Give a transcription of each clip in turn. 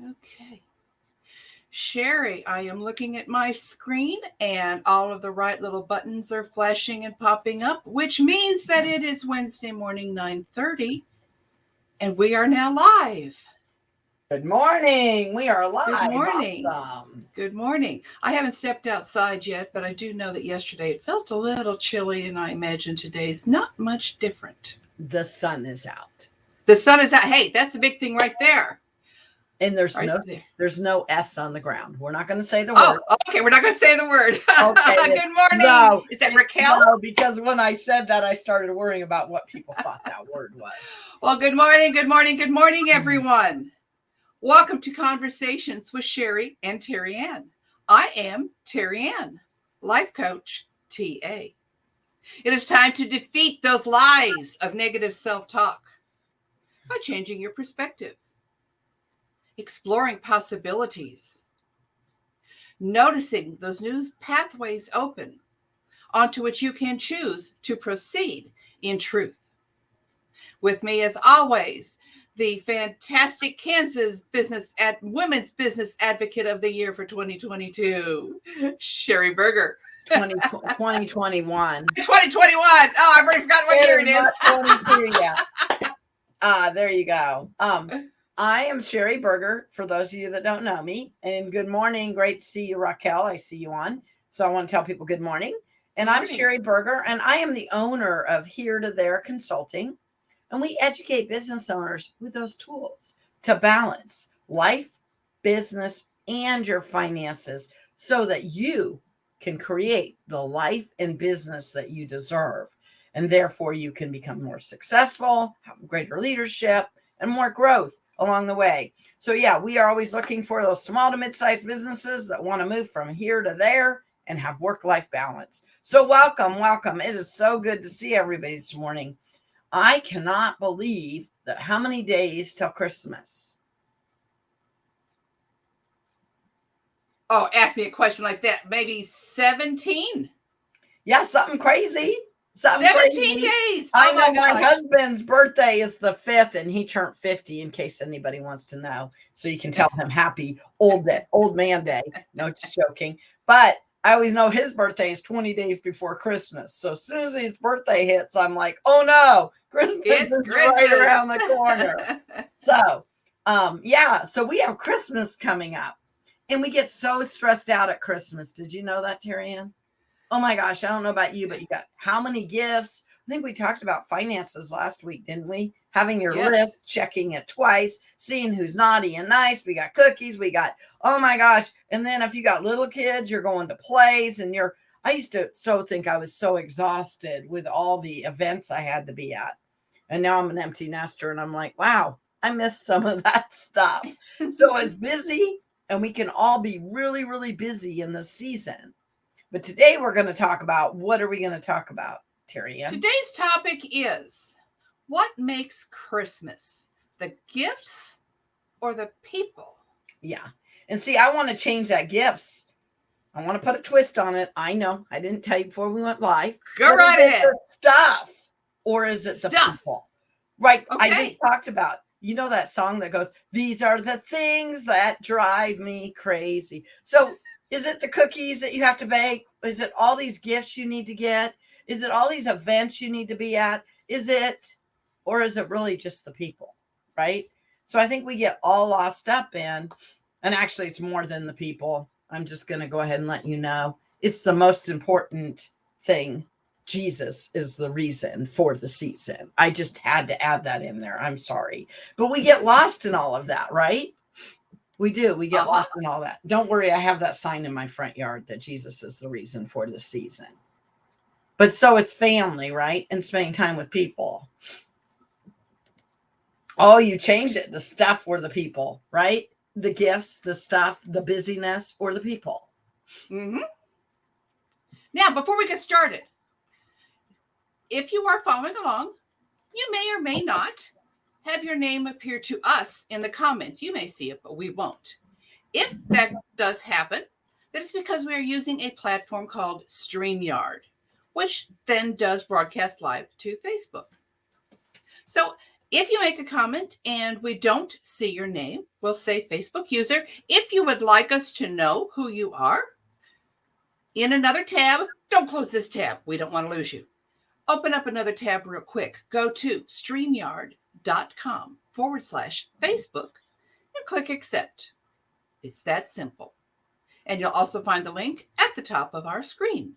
Okay. Sherry, I am looking at my screen and all of the right little buttons are flashing and popping up, which means that it is Wednesday morning, 9:30, and we are now live. Good morning. We are live. Good morning. Awesome. Good morning. I haven't stepped outside yet, but I do know that yesterday it felt a little chilly, and I imagine today's not much different. The sun is out. The sun is out. Hey, that's a big thing right there. And there's Right no there. there's no S on the ground. We're not going to say the Oh, word. okay. We're not going to say the word. Okay. Good morning. No, Is that Raquel? No, because when I said that, I started worrying about what people thought that word was. Well, good morning. Good morning. Good morning, everyone. Welcome to Conversations with Sherry and Terry Ann. I am Terry Ann, life coach, TA. It is time to defeat those lies of negative self-talk by changing your perspective, exploring possibilities, noticing those new pathways open onto which you can choose to proceed in truth. With me, as always, the fantastic Kansas Women's Business Advocate of the Year for 2022, Sherry Berger. 2021. 2021. Oh, I've already forgotten what year it is. 22, yeah. There you go. I am Sherry Berger, for those of you that don't know me. And good morning. Great to see you, Raquel. I see you on. So I want to tell people good morning. And I'm Sherry Berger, and I am the owner of Here to There Consulting. And we educate business owners with those tools to balance life, business, and your finances so that you can create the life and business that you deserve. And therefore, you can become more successful, have greater leadership, and more growth along the way. So, yeah, we are always looking for those small to mid-sized businesses that want to move from here to there and have work-life balance. So welcome, welcome. It is so good to see everybody this morning. I cannot believe that how many days till Christmas? Oh, ask me a question like that. Maybe 17? Yeah, something crazy. 17 days. I know my husband's birthday is the 5th, and he turned 50, in case anybody wants to know. So you can tell him happy old man day. No, just joking. But I always know his birthday is 20 days before Christmas. So as soon as his birthday hits, I'm like, oh no, Christmas is right around the corner. So, so we have Christmas coming up, and we get so stressed out at Christmas. Did you know that, Terry Ann? Oh my gosh, I don't know about you, but you got how many gifts? I think we talked about finances last week, didn't we? Having your list, checking it twice, seeing who's naughty and nice. We got cookies. We got, oh my gosh. And then if you got little kids, you're going to plays and I used to think I was so exhausted with all the events I had to be at. And now I'm an empty nester and I'm like, wow, I missed some of that stuff. So it's busy, and we can all be really, really busy in the season. But today we're going to talk about, what are we going to talk about, Terry Ann? Today's topic is, what makes Christmas? The gifts or the people? Yeah. And see, I want to change that gifts. I want to put a twist on it. I know. I didn't tell you before we went live. Go right ahead. Stuff, or is it the people? Right. Okay. I just talked about, you know, that song that goes, these are the things that drive me crazy. So is it the cookies that you have to bake? Is it all these gifts you need to get? Is it all these events you need to be at? Or is it really just the people, right? So I think we get all lost up in, and actually it's more than the people. I'm just going to go ahead and let you know. It's the most important thing. Jesus is the reason for the season. I just had to add that in there. I'm sorry. But we get lost in all of that, right? We do. We get lost in all that. Don't worry. I have that sign in my front yard that Jesus is the reason for the season. But so it's family, right? And spending time with people. Oh, you changed it. The stuff or the people, right? The gifts, the stuff, the busyness, or the people. Mm-hmm. Now, before we get started, if you are following along, you may or may not have your name appear to us in the comments. You may see it, but we won't. If that does happen, that is because we are using a platform called StreamYard, which then does broadcast live to Facebook. So If you make a comment and we don't see your name, we'll say Facebook user. If you would like us to know who you are, in another tab, don't close this tab. We don't want to lose you. Open up another tab real quick. Go to StreamYard.com/Facebook and click accept. It's that simple. And you'll also find the link at the top of our screen.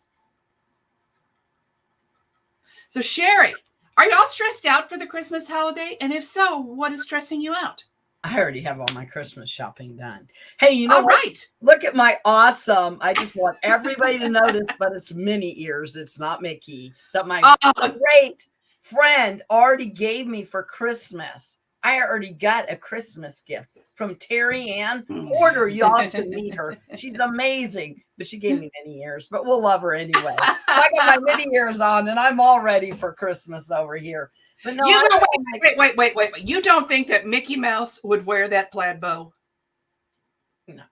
So Sherry, are y'all stressed out for the Christmas holiday? And if so, what is stressing you out? I already have all my Christmas shopping done. Hey, you know All what? right. Look at my awesome. I just want everybody to notice, but it's Minnie ears. It's not Mickey. That my great friend already gave me for Christmas. I already got a Christmas gift from Terry Ann Porter. Y'all should meet her. She's amazing. But she gave me Minnie ears, but we'll love her anyway. I got my Minnie ears on, and I'm all ready for Christmas over here. But no, wait. You don't think that Mickey Mouse would wear that plaid bow? No.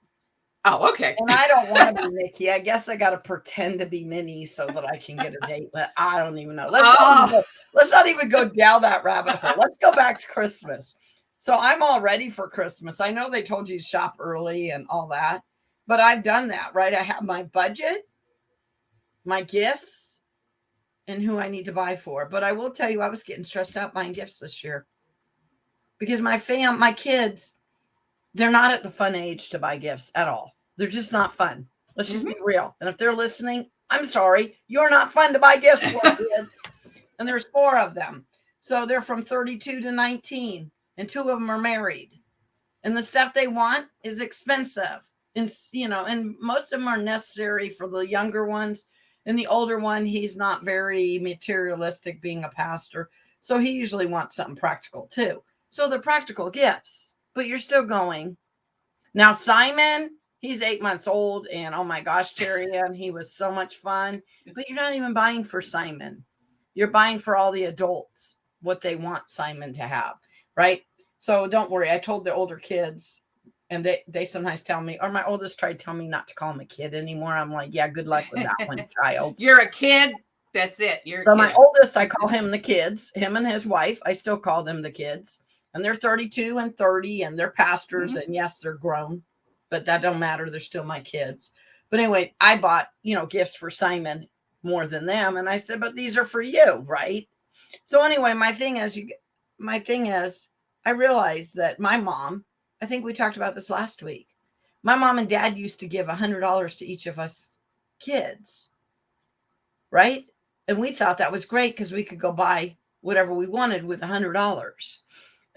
Oh, okay. And I don't want to be Mickey. I guess I got to pretend to be Minnie so that I can get a date. But I don't even know. Let's not even go down that rabbit hole. Let's go back to Christmas. So I'm all ready for Christmas. I know they told you to shop early and all that, but I've done that, right? I have my budget, my gifts, and who I need to buy for. But I will tell you, I was getting stressed out buying gifts this year because my kids, they're not at the fun age to buy gifts at all. They're just not fun. Let's just be real. And if they're listening, I'm sorry. You're not fun to buy gifts for, kids. And there's 4 of them. So they're from 32 to 19. And 2 of them are married. And the stuff they want is expensive. And, and most of them are necessary for the younger ones. And the older one, he's not very materialistic being a pastor. So he usually wants something practical too. So they're practical gifts, but you're still going. Now, Simon, he's 8 months old. And oh my gosh, Terry Ann, he was so much fun. But you're not even buying for Simon. You're buying for all the adults what they want Simon to have, right? So don't worry. I told the older kids, and they sometimes tell me, or my oldest tried to tell me not to call him a kid anymore. I'm like, yeah, good luck with that one, child. You're a kid. That's it. So my oldest, I call him the kids. Him and his wife, I still call them the kids. And they're 32 and 30, and they're pastors. And yes, they're grown, but that don't matter. They're still my kids. But anyway, I bought, gifts for Simon more than them. And I said, but these are for you, right? So anyway, my thing is, I realized that my mom, I think we talked about this last week. My mom and dad used to give $100 to each of us kids, right? And we thought that was great because we could go buy whatever we wanted with $100.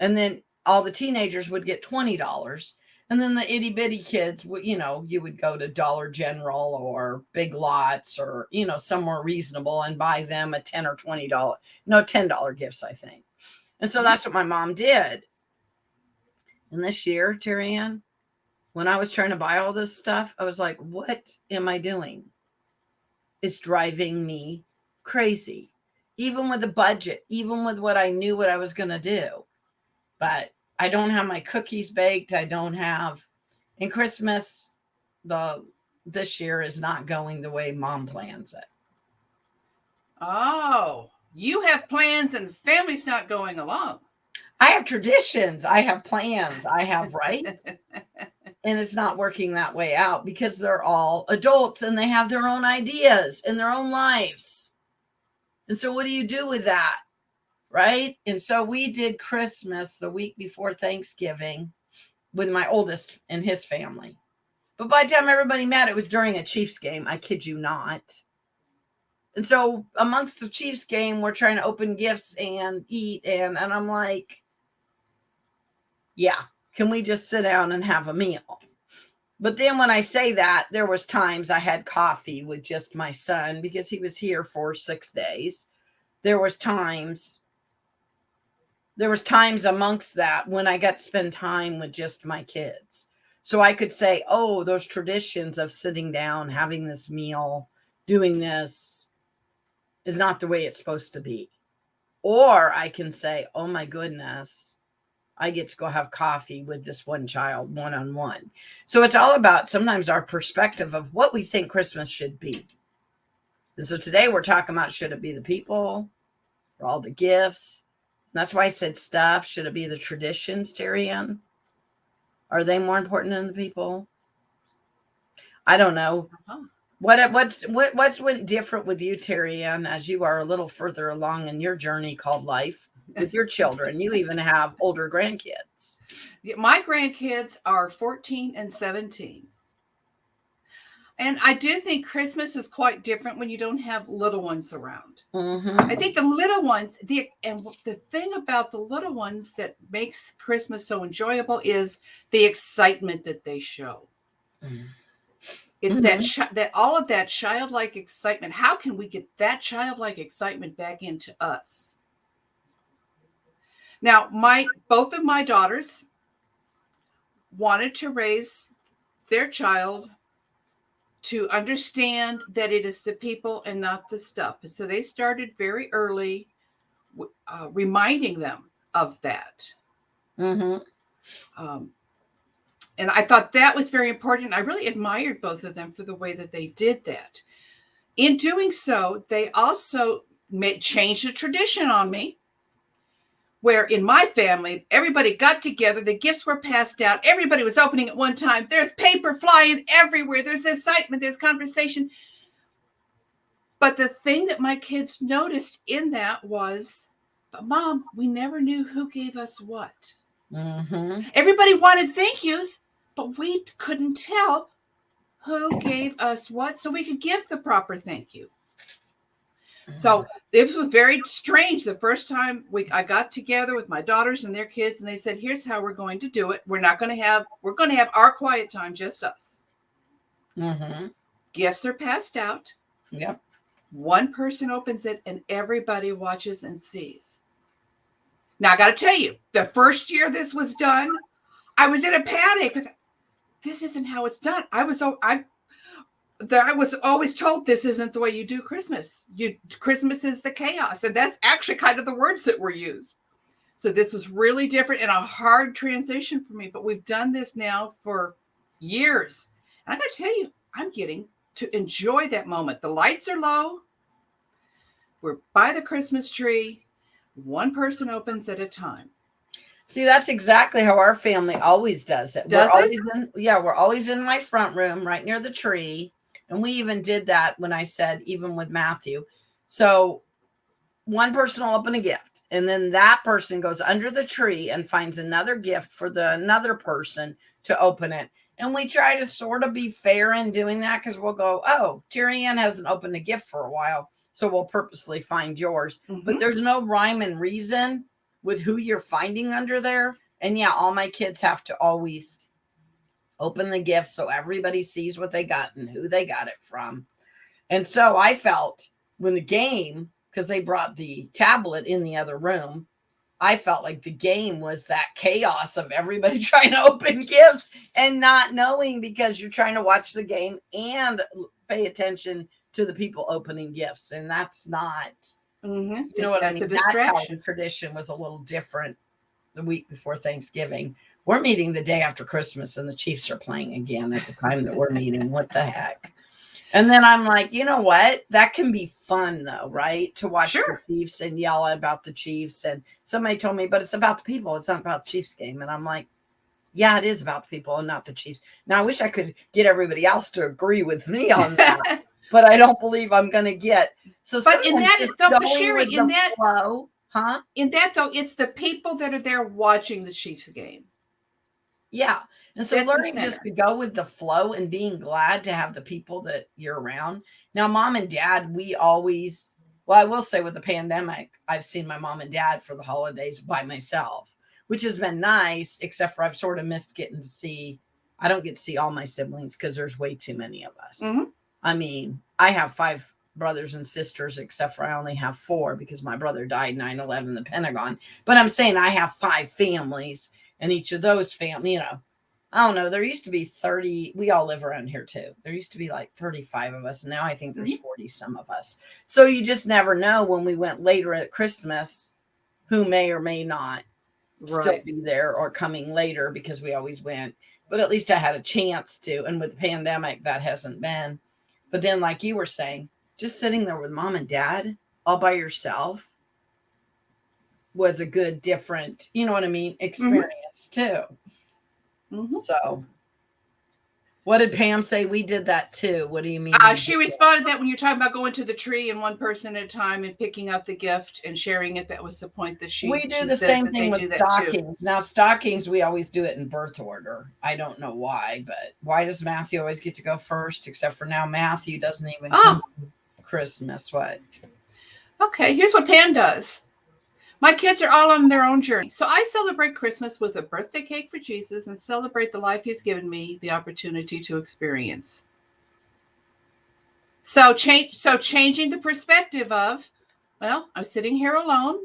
And then all the teenagers would get $20. And then the itty bitty kids, you would go to Dollar General or Big Lots or, somewhere reasonable and buy them a $10 or $10 gifts, I think. And so that's what my mom did. And this year, Terry Ann, when I was trying to buy all this stuff, I was like, what am I doing? It's driving me crazy. Even with the budget, even with what I knew what I was going to do. But I don't have my cookies baked. I don't have, and Christmas, this year is not going the way Mom plans it. Oh, you have plans and the family's not going along. I have traditions. I have plans. I have, right? And it's not working that way out because they're all adults and they have their own ideas and their own lives. And so what do you do with that? Right? And so we did Christmas the week before Thanksgiving with my oldest and his family. But by the time everybody met, it was during a Chiefs game. I kid you not. And so amongst the Chiefs game, we're trying to open gifts and eat. And I'm like, yeah, can we just sit down and have a meal? But then when I say that, there was times I had coffee with just my son because he was here for 6 days. There was times amongst that when I got to spend time with just my kids. So I could say, oh, those traditions of sitting down, having this meal, doing this is not the way it's supposed to be. Or I can say, oh my goodness, I get to go have coffee with this one child one-on-one. So it's all about sometimes our perspective of what we think Christmas should be. And so today we're talking about, should it be the people or all the gifts? That's why I said stuff. Should it be the traditions, Terry Ann? Are they more important than the people? I don't know. Uh-huh. What's went different with you, Terry Ann, as you are a little further along in your journey called life with your children? You even have older grandkids. My grandkids are 14 and 17. And I do think Christmas is quite different when you don't have little ones around. I think the little ones, the thing about the little ones that makes Christmas so enjoyable is the excitement that they show. It's that all of that childlike excitement. How can we get that childlike excitement back into us? Now, both of my daughters wanted to raise their child to understand that it is the people and not the stuff. And so they started very early reminding them of that. And I thought that was very important. I really admired both of them for the way that they did that. In doing so, they also changed the tradition on me, where in my family, everybody got together, the gifts were passed out, everybody was opening at one time, there's paper flying everywhere, there's excitement, there's conversation. But the thing that my kids noticed in that was, but Mom, we never knew who gave us what. Everybody wanted thank yous, but we couldn't tell who gave us what, so we could give the proper thank you. So it was very strange. The first time I got together with my daughters and their kids, and they said, here's how we're going to do it. We're going to have our quiet time, just us. Gifts are passed out. Yep. One person opens it and everybody watches and sees. Now I got to tell you, the first year this was done, I was in a panic. This isn't how it's done. I was always told this isn't the way you do Christmas. Christmas is the chaos. And that's actually kind of the words that were used. So this was really different and a hard transition for me. But we've done this now for years. And I got to tell you, I'm getting to enjoy that moment. The lights are low. We're by the Christmas tree. One person opens at a time. See, that's exactly how our family always does it. We're always in my front room right near the tree. And we even did that when I said, even with Matthew. So one person will open a gift, and then that person goes under the tree and finds another gift for another person to open it. And we try to sort of be fair in doing that, because we'll go, oh, Terry Ann hasn't opened a gift for a while, so we'll purposely find yours. But there's no rhyme and reason with who you're finding under there. And yeah, all my kids have to always open the gift so everybody sees what they got and who they got it from. And so I felt when the game, because they brought the tablet in the other room, I felt like the game was that chaos of everybody trying to open gifts and not knowing, because you're trying to watch the game and pay attention to the people opening gifts. And that's not, you know what I mean? That's how the tradition was a little different the week before Thanksgiving. We're meeting the day after Christmas and the Chiefs are playing again at the time that we're meeting. What the heck? And then I'm like, you know what? That can be fun though, right? To watch the Chiefs and yell about the Chiefs. And somebody told me, but it's about the people. It's not about the Chiefs game. And I'm like, yeah, it is about the people and not the Chiefs. Now I wish I could get everybody else to agree with me on that, but I don't believe I'm going to get. So, but in that, Sherry, in that flow, in that though, it's the people that are there watching the Chiefs game. Yeah. And so learning just to go with the flow and being glad to have the people that you're around. Now, Mom and Dad, we always, well, I will say with the pandemic, I've seen my mom and dad for the holidays by myself, which has been nice, except for I've sort of missed getting to see, I don't get to see all my siblings because there's way too many of us. I mean, I have 5 brothers and sisters, except for I only have 4 because my brother died 9/11, the Pentagon. But I'm saying I have 5 families. And each of those family, you know, I don't know, there used to be 30. We all live around here too. There used to be like 35 of us. Now I think there's 40 some of us. So you just never know when we went later at Christmas, who may or may not still be there or coming later, because we always went. But at least I had a chance to. And with the pandemic, that hasn't been. But then, like you were saying, just sitting there with Mom and Dad all by yourself. was a good, different, you know what I mean, experience too. Mhm. So what did Pam say? We did that too. What do you mean? She responded that when you're talking about going to the tree and one person at a time and picking up the gift and sharing it, that was the point that we do she the said same that thing they with do that too. stockings. Now, stockings, we always do it in birth order. I don't know why, but why does Matthew always get to go first? Except for now, Matthew doesn't even come to Christmas. What? Okay, here's what Pam does. My kids are all on their own journey. So I celebrate Christmas with a birthday cake for Jesus and celebrate the life he's given me the opportunity to experience. So changing the perspective of, well, I'm sitting here alone,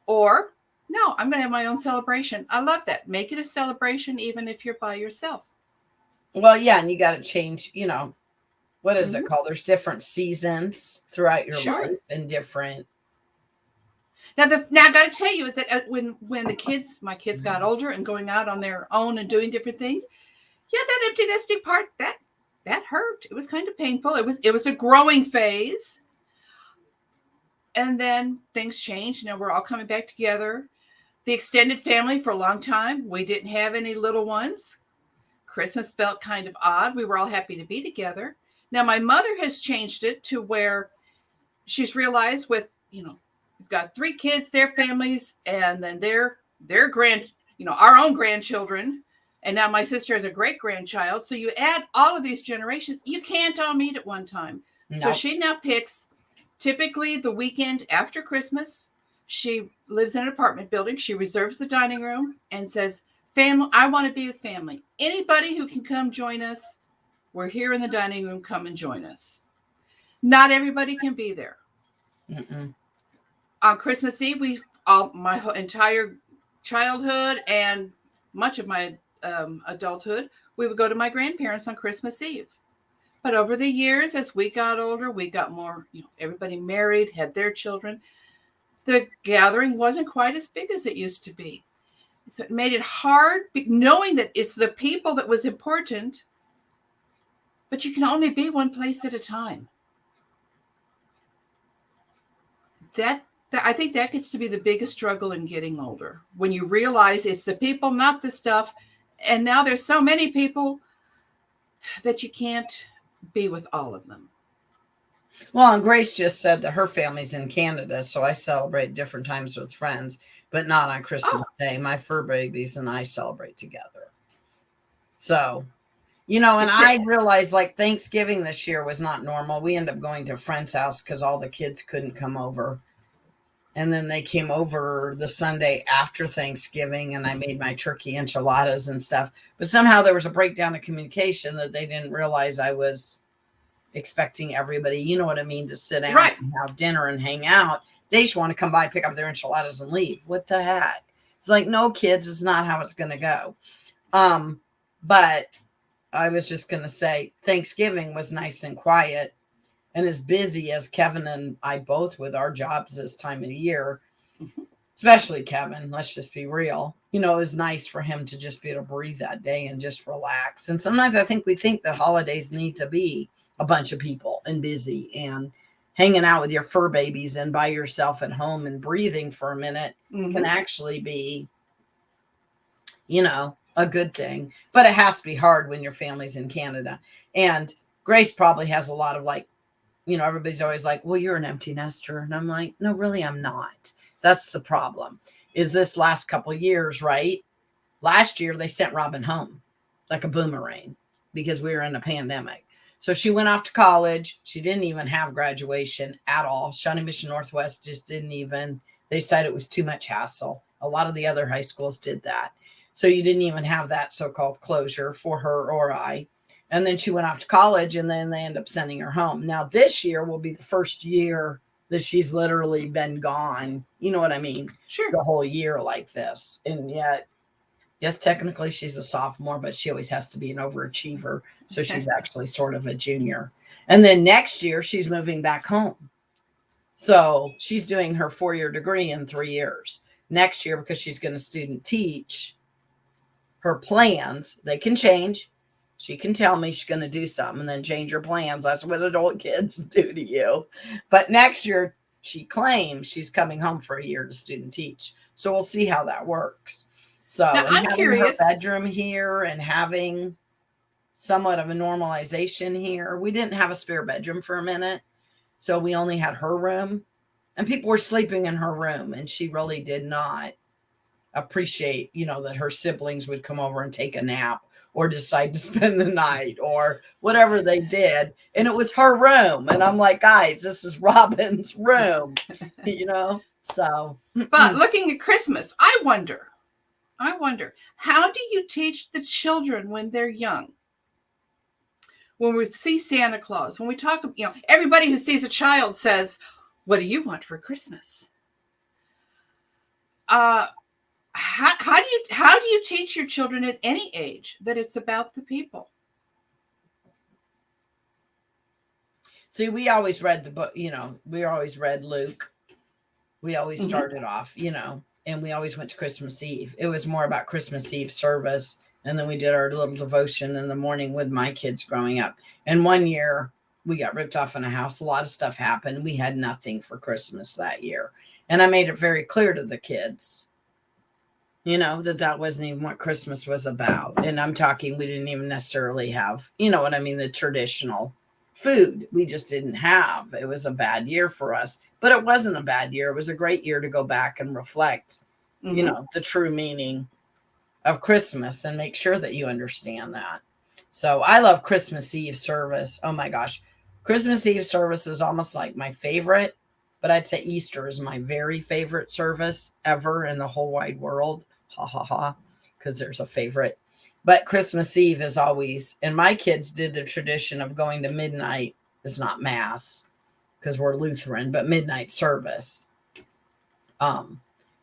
or no, I'm going to have my own celebration. I love that. Make it a celebration even if you're by yourself. Well, yeah, and you got to change, you know, what is it Mhm. called? There's different seasons throughout your Sure. life and different. Now, I got to tell you is that when my kids got older and going out on their own and doing different things, yeah, that empty nesting part that hurt. It was kind of painful. It was a growing phase, and then things changed. We're all coming back together. The extended family for a long time, we didn't have any little ones. Christmas felt kind of odd. We were all happy to be together. Now, my mother has changed it to where she's realized with, we've got 3 kids, their families, and then their our own grandchildren. And now my sister has a great grandchild. So you add all of these generations, you can't all meet at one time. No. So she now picks typically the weekend after Christmas. She lives in an apartment building. She reserves the dining room and says, family, I want to be with family. Anybody who can come join us, we're here in the dining room, come and join us. Not everybody can be there. Mm-mm. On Christmas Eve, my entire childhood and much of my adulthood, we would go to my grandparents on Christmas Eve. But over the years, as we got older, we got more, everybody married, had their children. The gathering wasn't quite as big as it used to be. So it made it hard knowing that it's the people that was important, but you can only be one place at a time. I think that gets to be the biggest struggle in getting older, when you realize it's the people, not the stuff. And now there's so many people that you can't be with all of them. Well, and Grace just said that her family's in Canada, so I celebrate different times with friends, but not on Christmas Day. My fur babies and I celebrate together. So, and I realized like Thanksgiving this year was not normal. We ended up going to a friend's house because all the kids couldn't come over. And then they came over the Sunday after Thanksgiving, and I made my turkey enchiladas and stuff. But somehow there was a breakdown of communication that they didn't realize I was expecting everybody, you know what I mean, to sit down and have dinner and hang out. They just want to come by, pick up their enchiladas and leave. What the heck? It's like, no, kids, it's not how it's going to go. But I was just going to say Thanksgiving was nice and quiet. And as busy as Kevin and I both with our jobs this time of the year, especially Kevin, let's just be real. It was nice for him to just be able to breathe that day and just relax. And sometimes I think we think that holidays need to be a bunch of people and busy, and hanging out with your fur babies and by yourself at home and breathing for a minute can actually be, a good thing. But it has to be hard when your family's in Canada. And Grace probably has a lot of everybody's always like, well, you're an empty nester. And I'm like, no, really, I'm not. That's the problem. Is this last couple years, right? Last year, they sent Robin home like a boomerang because we were in a pandemic. So she went off to college. She didn't even have graduation at all. Shawnee Mission Northwest just didn't even, they said it was too much hassle. A lot of the other high schools did that. So you didn't even have that so-called closure for her or I. And then she went off to college, and then they end up sending her home. Now, this year will be the first year that she's literally been gone. You know what I mean? Sure. The whole year like this. And yet, yes, technically she's a sophomore, but she always has to be an overachiever. So she's actually sort of a junior. And then next year, she's moving back home. So she's doing her 4-year degree in 3 years. Next year, because she's going to student teach, her plans, they can change. She can tell me she's going to do something and then change her plans. That's what adult kids do to you. But next year, she claims she's coming home for a year to student teach. So we'll see how that works. So, Now, and I'm having curious. her bedroom here and having somewhat of a normalization here. We didn't have a spare bedroom for a minute. So we only had her room, and people were sleeping in her room, and she really did not appreciate, that her siblings would come over and take a nap or decide to spend the night or whatever they did. And it was her room. And I'm like, guys, this is Robin's room, So, But looking at Christmas, I wonder, how do you teach the children when they're young? When we see Santa Claus, when we talk, everybody who sees a child says, "What do you want for Christmas?" How do you teach your children at any age that it's about the people? See, we always read the book, we always read Luke. We always started off, and we always went to Christmas Eve. It was more about Christmas Eve service. And then we did our little devotion in the morning with my kids growing up. And one year we got ripped off in a house. A lot of stuff happened. We had nothing for Christmas that year. And I made it very clear to the kids, that wasn't even what Christmas was about. And I'm talking, we didn't even necessarily have, what I mean, the traditional food. We just didn't have. It was a bad year for us. But it wasn't a bad year. It was a great year to go back and reflect, the true meaning of Christmas and make sure that you understand that. So I love Christmas Eve service. Oh my gosh. Christmas Eve service is almost like my favorite, but I'd say Easter is my very favorite service ever in the whole wide world. Ha ha ha. Because there's a favorite. But Christmas Eve is always, and my kids did the tradition of going to midnight. It's not mass because we're Lutheran, but midnight service.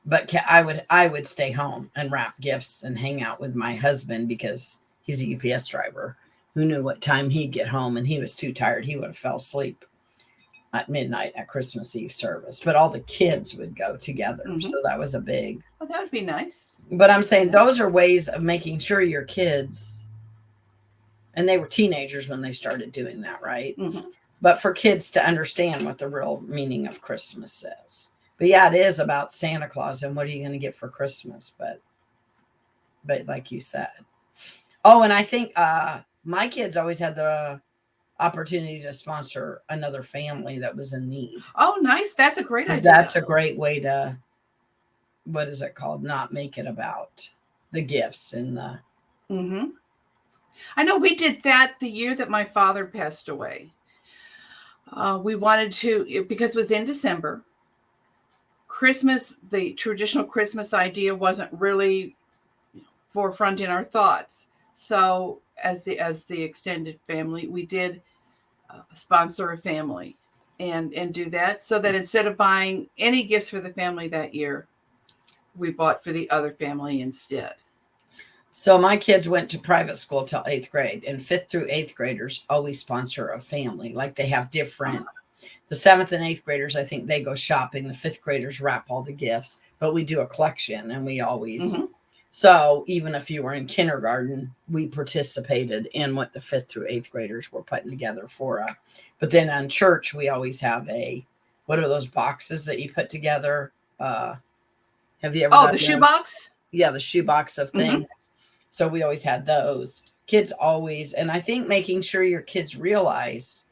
But I would stay home and wrap gifts and hang out with my husband because he's a UPS driver who knew what time he'd get home, and he was too tired. He would have fell asleep at midnight at Christmas Eve service. But all the kids would go together. So that was a big. Well, that would be nice. But I'm saying those are ways of making sure your kids, and they were teenagers when they started doing that, right? But for kids to understand what the real meaning of Christmas is. But yeah, it is about Santa Claus and what are you going to get for Christmas? But like you said. Oh, and I think my kids always had the opportunity to sponsor another family that was in need. Oh, nice. That's a great idea. That's a great way to, what is it called? Not make it about the gifts and the. I know we did that the year that my father passed away. We wanted to, because it was in December. Christmas, the traditional Christmas idea wasn't really forefront in our thoughts. So as the extended family, we did sponsor a family and do that so that instead of buying any gifts for the family that year, we bought for the other family instead. So my kids went to private school till 8th grade, and 5th through 8th graders always sponsor a family. Like they have different. The 7th and 8th graders, I think they go shopping. The 5th graders wrap all the gifts, but we do a collection and we always, so even if you were in kindergarten, we participated in what the 5th through 8th graders were putting together for us. But then on church, we always have what are those boxes that you put together? Have you ever? Oh, the shoebox? Yeah, the shoebox of things. So we always had those. Kids always, and I think making sure your kids realize.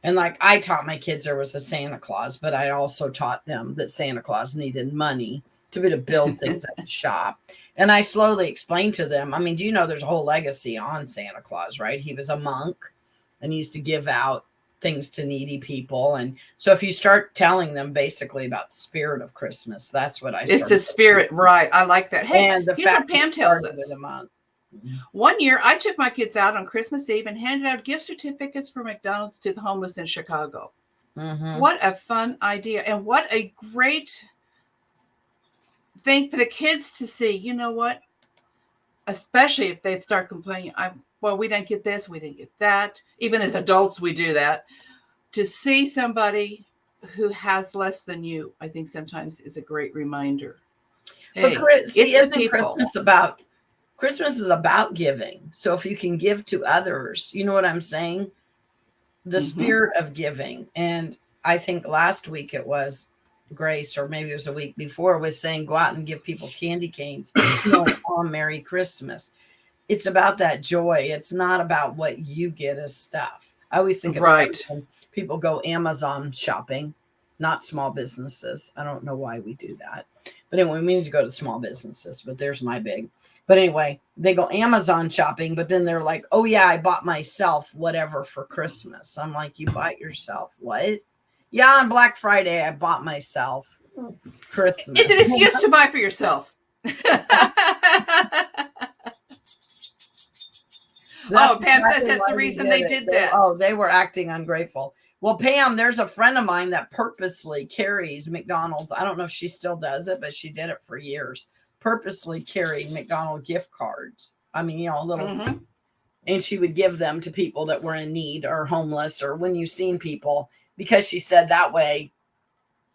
And like I taught my kids there was a Santa Claus, but I also taught them that Santa Claus needed money to be to build things at the shop. And I slowly explained to them, I mean, do you know there's a whole legacy on Santa Claus, right? He was a monk and used to give out things to needy people. And so if you start telling them basically about the spirit of Christmas, that's what I started. It's the spirit, right? I like that. Hey, and the here's what Pam tells us. One year, I took my kids out on Christmas Eve and handed out gift certificates for McDonald's to the homeless in Chicago. What a fun idea. And what a great thing for the kids to see. You know what? Especially if they start complaining, we didn't get this, we didn't get that. Even as adults, we do that. To see somebody who has less than you, I think sometimes is a great reminder. Hey, but see, isn't Christmas is about giving. So if you can give to others, you know what I'm saying? The spirit of giving. And I think last week it was Grace, or maybe it was a week before, was saying go out and give people candy canes on Merry Christmas. It's about that joy. It's not about what you get as stuff. I always think it's Right. when people go Amazon shopping, not small businesses. I don't know why we do that. But anyway, we need to go to small businesses, but there's my big. But anyway, they go Amazon shopping, but then they're like, oh yeah, I bought myself whatever for Christmas. I'm like, you bought yourself what? Yeah, on Black Friday, I bought myself Christmas. It's an excuse to buy for yourself. Pam says that's the reason they did that. They were acting ungrateful. Well, Pam, there's a friend of mine that purposely carries McDonald's. I don't know if she still does it, but she did it for years. Purposely carried McDonald's gift cards. I mean, a little, and she would give them to people that were in need or homeless or when you've seen people, because she said that way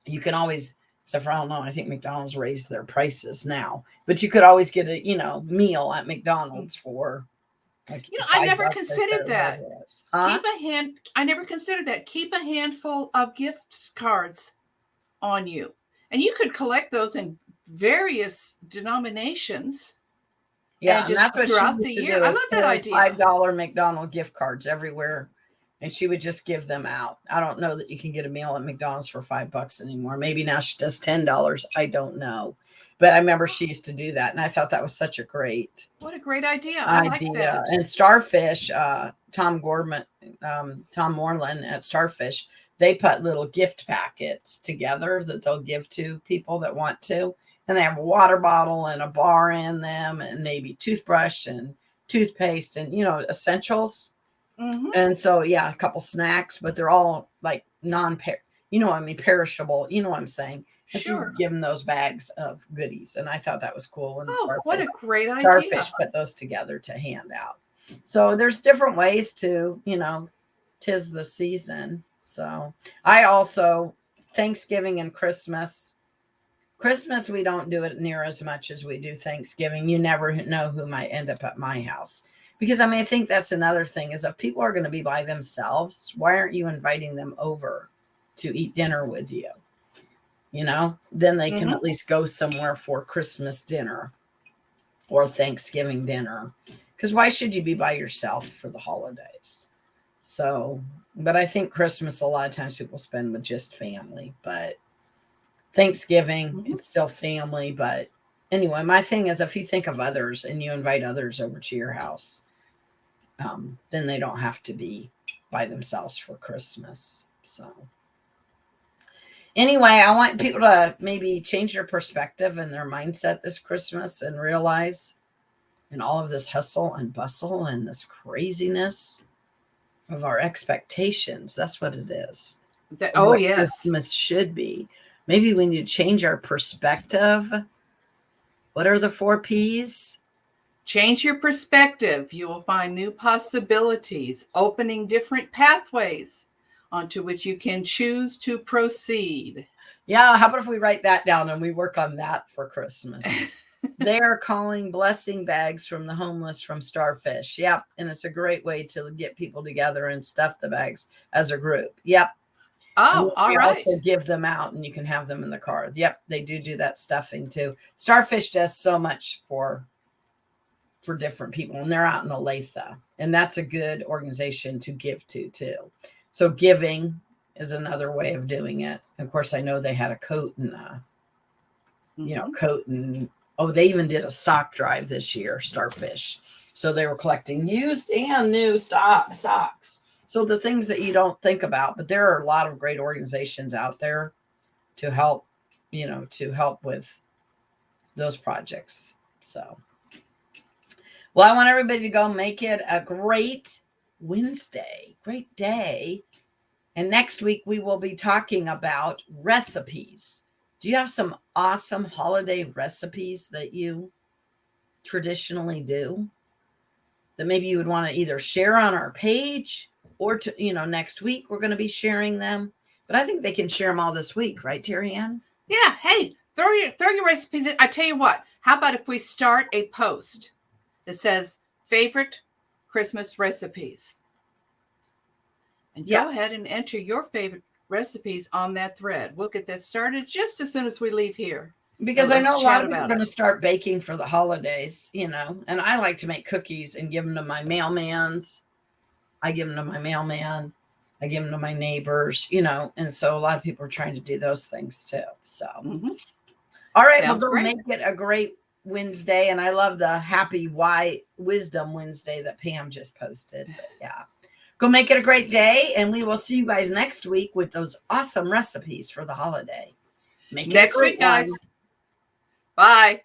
you can always, except for, I don't know, I think McDonald's raised their prices now, but you could always get a, meal at McDonald's for, I never considered that. I never considered that. Keep a handful of gift cards on you. And you could collect those in various denominations. Yeah, and that's what throughout the year. I love that idea. $5 McDonald's gift cards everywhere. And she would just give them out. I don't know that you can get a meal at McDonald's for $5 anymore. Maybe now she does $10. I don't know. But I remember she used to do that. And I thought that was such a great idea. I like that. And Starfish, Tom Moreland at Starfish, they put little gift packets together that they'll give to people that want to. And they have a water bottle and a bar in them and maybe toothbrush and toothpaste and, essentials. Mm-hmm. And so, a couple snacks, but they're all like perishable. You know what I'm saying? And sure. So you give them those bags of goodies. And I thought that was cool. When what a great idea. Starfish put those together to hand out. So there's different ways to, 'tis the season. So I also, Thanksgiving and Christmas, we don't do it near as much as we do Thanksgiving. You never know who might end up at my house. Because, I think that's another thing is if people are going to be by themselves, why aren't you inviting them over to eat dinner with you? Then they can at least go somewhere for Christmas dinner or Thanksgiving dinner. Because why should you be by yourself for the holidays? So, but I think Christmas, a lot of times people spend with just family. But Thanksgiving, it's still family. But anyway, my thing is if you think of others and you invite others over to your house, then they don't have to be by themselves for Christmas. So anyway, I want people to maybe change their perspective and their mindset this Christmas and realize in all of this hustle and bustle and this craziness of our expectations, that's what it is. Yes. Christmas should be. Maybe we need to change our perspective. What are the 4 P's? Change your perspective. You will find new possibilities, opening different pathways onto which you can choose to proceed. Yeah, how about if we write that down and we work on that for Christmas? They are calling blessing bags from the homeless from Starfish. Yep, and it's a great way to get people together and stuff the bags as a group. Yep. Oh, all right. Also give them out and you can have them in the car. Yep, they do that stuffing too. Starfish does so much for different people, and they're out in Olathe, and that's a good organization to give to too. So giving is another way of doing it. Of course, I know they had a coat and they even did a sock drive this year, Starfish. So they were collecting used and new socks. So the things that you don't think about, but there are a lot of great organizations out there to help with those projects. So, well, I want everybody to go make it a great Wednesday, great day. And next week we will be talking about recipes. Do you have some awesome holiday recipes that you traditionally do that maybe you would want to either share on our page or next week we're going to be sharing them? But I think they can share them all this week, right, Terry Ann? Yeah. Hey, throw your recipes in. I tell you what, how about if we start a post that says favorite Christmas recipes? And go ahead and enter your favorite recipes on that thread. We'll get that started just as soon as we leave here. Because So I know let's a lot chat of people are about going it. to start baking for the holidays, you know, and I like to make cookies and give them to my mailmans. I give them to my mailman. I give them to my neighbors, you know, and so a lot of people are trying to do those things too. So, Mhm. all right, Sounds well, go great. make it a great Wednesday. And I love the happy wisdom Wednesday that Pam just posted. But yeah, go make it a great day. And we will see you guys next week with those awesome recipes for the holiday. Make it a Next great week, guys. one. Bye.